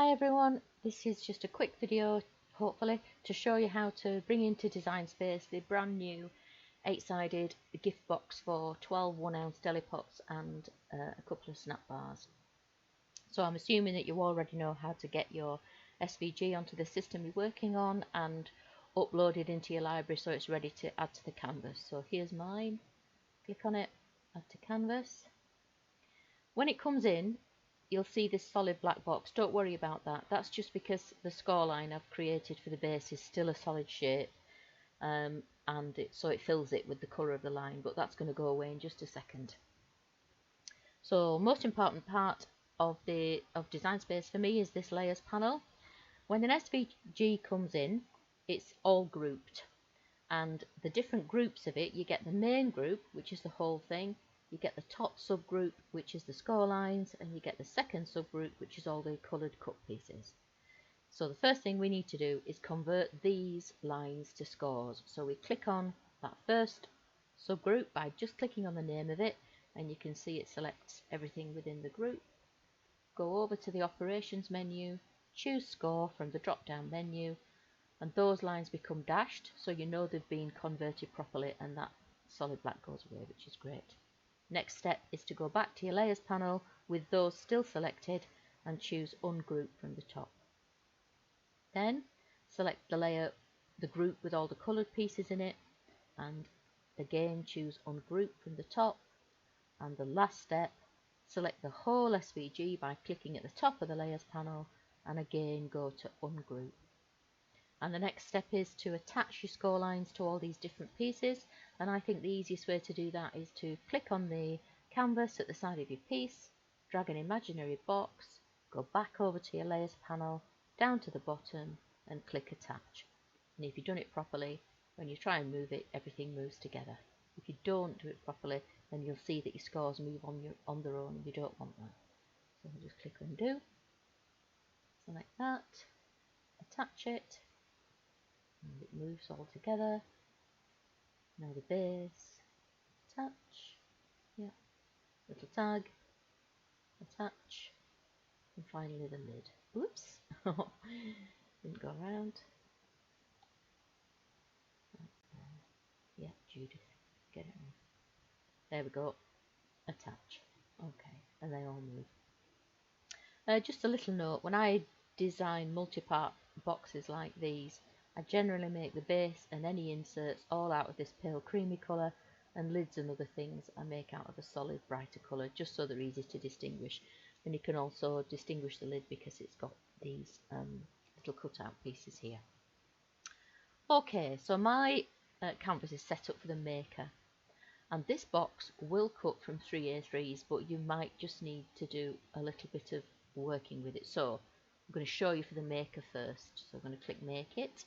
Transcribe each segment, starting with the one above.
Hi everyone, this is just a quick video, hopefully, to show you how to bring into Design Space the brand new 8-sided gift box for 12 1-ounce deli pots and a couple of snap bars. So I'm assuming that you already know how to get your SVG onto the system you're working on and upload it into your library so it's ready to add to the canvas. So here's mine, click on it, add to canvas. When it comes in, you'll see this solid black box. Don't worry about that. That's just because the score line I've created for the base is still a solid shape, and so it fills it with the colour of the line, but that's going to go away in just a second. So most important part of Design Space for me is this layers panel. When an SVG comes in, it's all grouped, and the different groups of it, you get the main group, which is the whole thing. You get the top subgroup, which is the score lines, and you get the second subgroup, which is all the coloured cut pieces. So the first thing we need to do is convert these lines to scores. So we click on that first subgroup by just clicking on the name of it, and you can see it selects everything within the group. Go over to the operations menu, choose score from the drop down menu, and those lines become dashed, so you know they've been converted properly, and that solid black goes away, which is great. Next step is to go back to your layers panel with those still selected and choose ungroup from the top. Then select the group with all the coloured pieces in it, and again choose ungroup from the top. And the last step, select the whole SVG by clicking at the top of the layers panel and again go to ungroup. And the next step is to attach your score lines to all these different pieces, and I think the easiest way to do that is to click on the canvas at the side of your piece, drag an imaginary box, go back over to your layers panel, down to the bottom and click attach. And if you've done it properly, when you try and move it, everything moves together. If you don't do it properly, then you'll see that your scores move on their own, and you don't want that. So we'll just click undo, select that, attach it, and it moves all together. Now the base, attach, yeah, little tag, attach, and finally the lid. Oops, didn't go around. Yeah, Judith, get it on. There we go, attach. Okay, and they all move. Just a little note, when I design multi-part boxes like these, I generally make the base and any inserts all out of this pale creamy colour, and lids and other things I make out of a solid brighter colour, just so they're easy to distinguish. And you can also distinguish the lid because it's got these little cut out pieces here. Okay, so my canvas is set up for the maker, and this box will cut from 3A3s, but you might just need to do a little bit of working with it. So I'm going to show you for the maker first. So I'm going to click make it,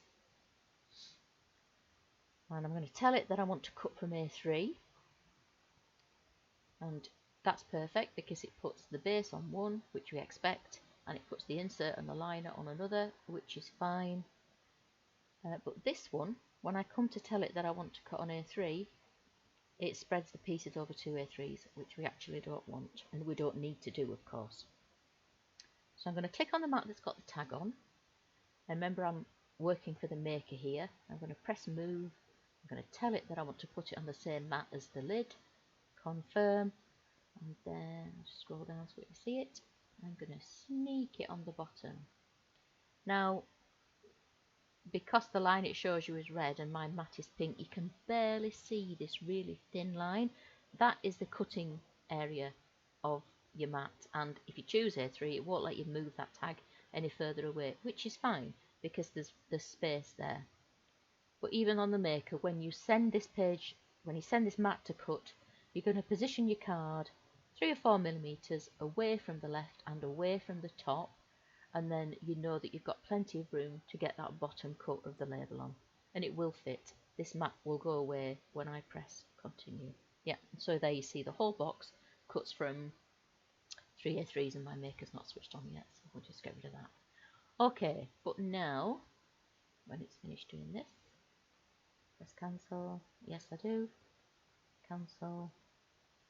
and I'm going to tell it that I want to cut from A3, and that's perfect because it puts the base on one, which we expect, and it puts the insert and the liner on another, which is fine. But this one, when I come to tell it that I want to cut on A3, it spreads the pieces over 2 A3s, which we actually don't want, and we don't need to do, of course. So I'm going to click on the mat that's got the tag on, and remember I'm working for the maker here. I'm going to press move, I'm going to tell it that I want to put it on the same mat as the lid, confirm, and then scroll down so you can see it. I'm going to sneak it on the bottom. Now, because the line it shows you is red and my mat is pink, you can barely see this really thin line. That is the cutting area of your mat, and if you choose A3 it won't let you move that tag any further away, which is fine because there's space there. But even on the maker, when you send this mat to cut, you're going to position your card 3 or 4 millimeters away from the left and away from the top, and then you know that you've got plenty of room to get that bottom cut of the label on, and it will fit. This mat will go away when I press continue. Yeah, so there you see the whole box cuts from 3A3s, and my maker's not switched on yet, so we'll just get rid of that. Okay, but now when it's finished doing this, press cancel. Yes, I do. Cancel.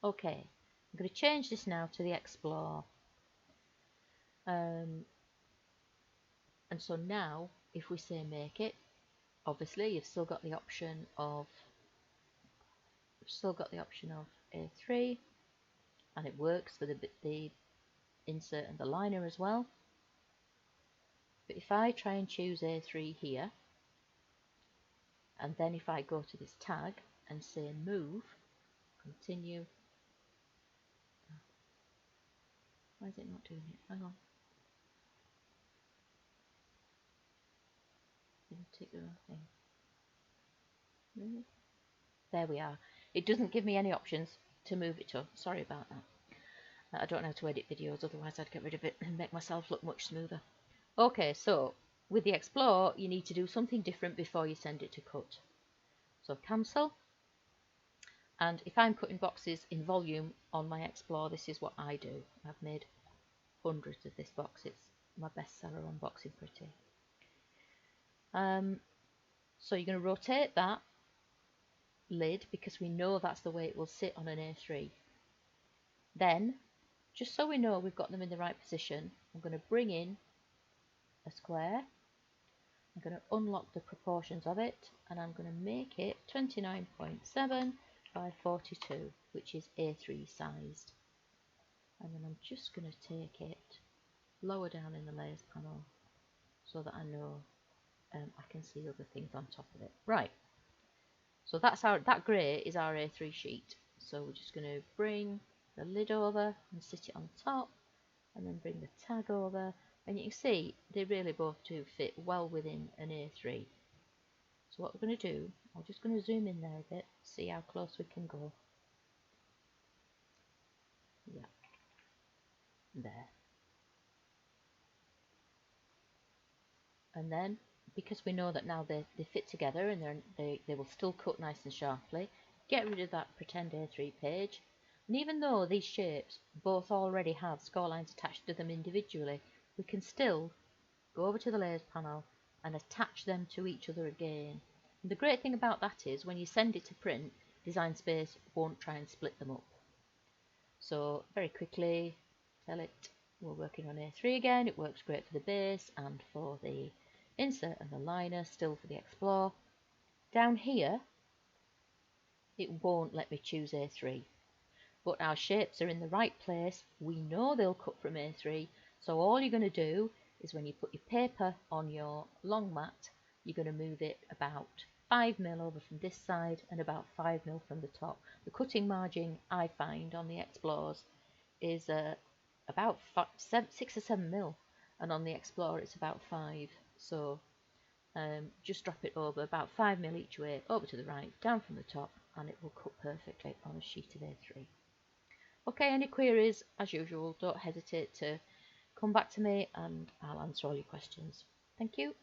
Okay, I'm going to change this now to the explore. And so now if we say make it, obviously you've still got the option of A3, and it works for the insert and the liner as well. But if I try and choose A3 here, and then if I go to this tag and say move, continue, why is it not doing it? Hang on. Didn't tick the wrong thing. Move. There we are. It doesn't give me any options to move it to. Sorry about that. I don't know how to edit videos, otherwise I'd get rid of it and make myself look much smoother. Okay, so with the Explore, you need to do something different before you send it to cut. So cancel. And if I'm cutting boxes in volume on my Explore, this is what I do. I've made hundreds of this box. It's my bestseller on Boxing Pretty. So you're going to rotate that lid because we know that's the way it will sit on an A3. Then, just so we know we've got them in the right position, I'm going to bring in a square. I'm going to unlock the proportions of it, and I'm going to make it 29.7 by 42, which is A3 sized. And then I'm just going to take it lower down in the layers panel so that I know I can see other things on top of it. Right, so that grey is our A3 sheet. So we're just going to bring the lid over and sit it on top, and then bring the tag over, and you can see they really both do fit well within an A3. So what we're going to do, I'm just going to zoom in there a bit, see how close we can go. Yeah, there. And then, because we know that now they fit together and they will still cut nice and sharply, get rid of that pretend A3 page. And even though these shapes both already have score lines attached to them individually, we can still go over to the layers panel and attach them to each other again. And the great thing about that is when you send it to print, Design Space won't try and split them up. So very quickly, tell it we're working on A3 again. It works great for the base and for the insert and the liner, still for the Explore. Down here, it won't let me choose A3. But our shapes are in the right place. We know they'll cut from A3. So all you're going to do is when you put your paper on your long mat, you're going to move it about 5mm over from this side and about 5mm from the top. The cutting margin I find on the Explorers is about 6 or 7mm, and on the Explorer it's about 5. So just drop it over about 5mm each way, over to the right, down from the top, and it will cut perfectly on a sheet of A3. Okay, any queries, as usual, don't hesitate to come back to me and I'll answer all your questions. Thank you.